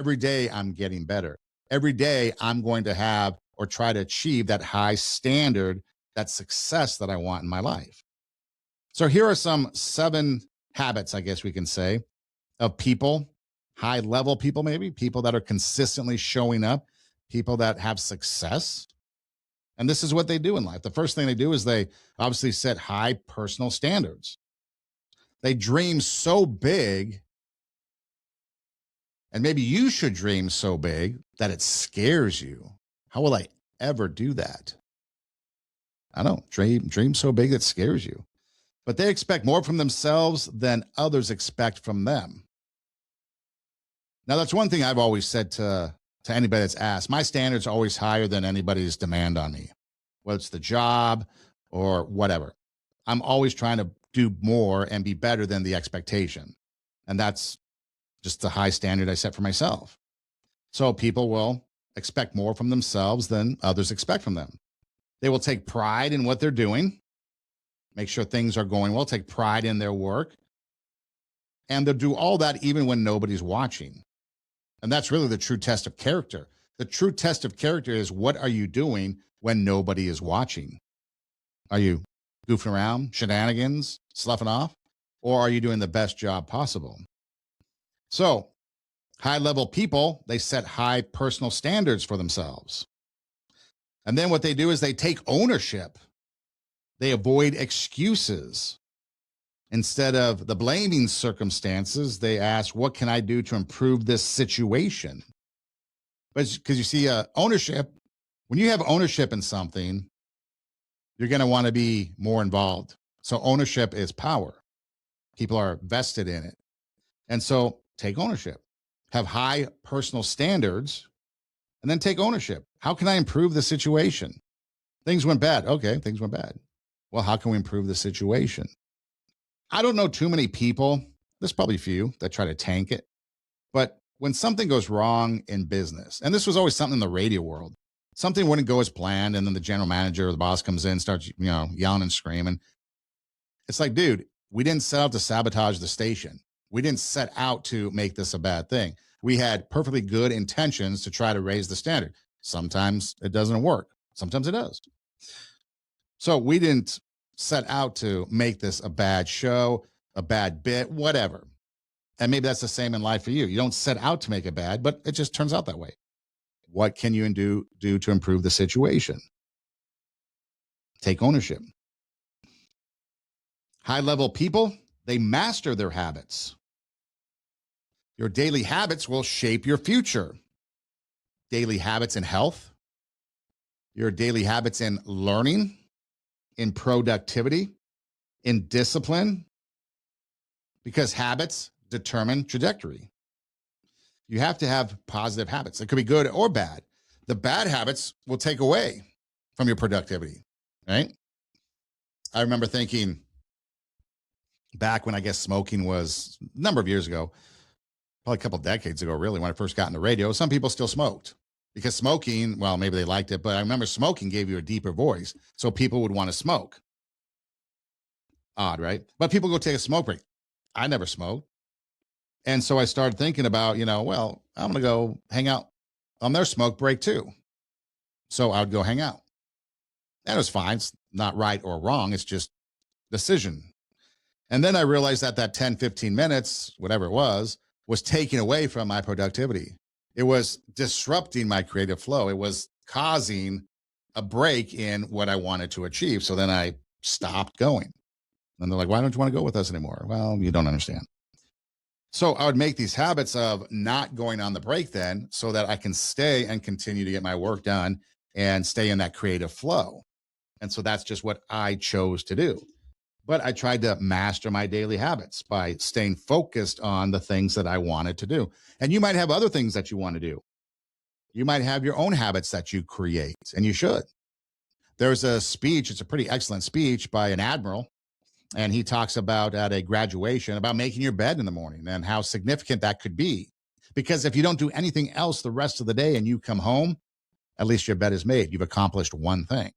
every day I'm getting better. Every day I'm going to have or try to achieve that high standard, that success that I want in my life. So here are some 7 habits, I guess we can say, of people, high level people, maybe people that are consistently showing up, people that have success. And this is what they do in life. The first thing they do is they obviously set high personal standards. They dream so big, and maybe you should dream so big that it scares you. How will I ever do that? I don't dream so big that scares you. But they expect more from themselves than others expect from them. Now, that's one thing I've always said to anybody that's asked. My standards are always higher than anybody's demand on me, whether it's the job or whatever. I'm always trying to do more and be better than the expectation. And that's just the high standard I set for myself. So people will expect more from themselves than others expect from them. They will take pride in what they're doing, make sure things are going well, take pride in their work. And they'll do all that even when nobody's watching. And that's really the true test of character. The true test of character is, what are you doing when nobody is watching? Are you goofing around, shenanigans, sloughing off? Or are you doing the best job possible? So, high level people, they set high personal standards for themselves. And then what they do is they take ownership. They avoid excuses. Instead of the blaming circumstances, they ask, what can I do to improve this situation? But because you see, ownership, when you have ownership in something, you're going to want to be more involved. So ownership is power. People are vested in it. And so take ownership, have high personal standards, and then take ownership. How can I improve the situation? Things went bad. Okay, things went bad. Well, how can we improve the situation? I don't know too many people, there's probably a few that try to tank it. But when something goes wrong in business, and this was always something in the radio world, something wouldn't go as planned, and then the general manager or the boss comes in, starts, yelling and screaming. It's like, dude, we didn't set out to sabotage the station. We didn't set out to make this a bad thing. We had perfectly good intentions to try to raise the standard. Sometimes it doesn't work. Sometimes it does. So we didn't set out to make this a bad show, a bad bit, whatever. And maybe that's the same in life for you. You don't set out to make it bad, but it just turns out that way. What can you do to improve the situation? Take ownership. High level people, they master their habits. Your daily habits will shape your future. Daily habits in health, your daily habits in learning, in productivity, in discipline, because habits determine trajectory. You have to have positive habits. It could be good or bad. The bad habits will take away from your productivity, right? I remember thinking back when I guess smoking was a number of years ago, probably a couple of decades ago, really, when I first got into radio, some people still smoked because smoking, well, maybe they liked it, but I remember smoking gave you a deeper voice. So people would want to smoke. Odd, right? But people go take a smoke break. I never smoked. And so I started thinking about, well, I'm going to go hang out on their smoke break too. So I would go hang out. And it was fine. It's not right or wrong. It's just decision. And then I realized that 10, 15 minutes, whatever it was taken away from my productivity. It was disrupting my creative flow. It was causing a break in what I wanted to achieve. So then I stopped going. And they're like, why don't you want to go with us anymore? Well, you don't understand. So I would make these habits of not going on the break then so that I can stay and continue to get my work done and stay in that creative flow. And so that's just what I chose to do. But I tried to master my daily habits by staying focused on the things that I wanted to do. And you might have other things that you want to do. You might have your own habits that you create, and you should. There's a speech, it's a pretty excellent speech by an admiral, and he talks about at a graduation about making your bed in the morning and how significant that could be. Because if you don't do anything else the rest of the day and you come home, at least your bed is made. You've accomplished one thing.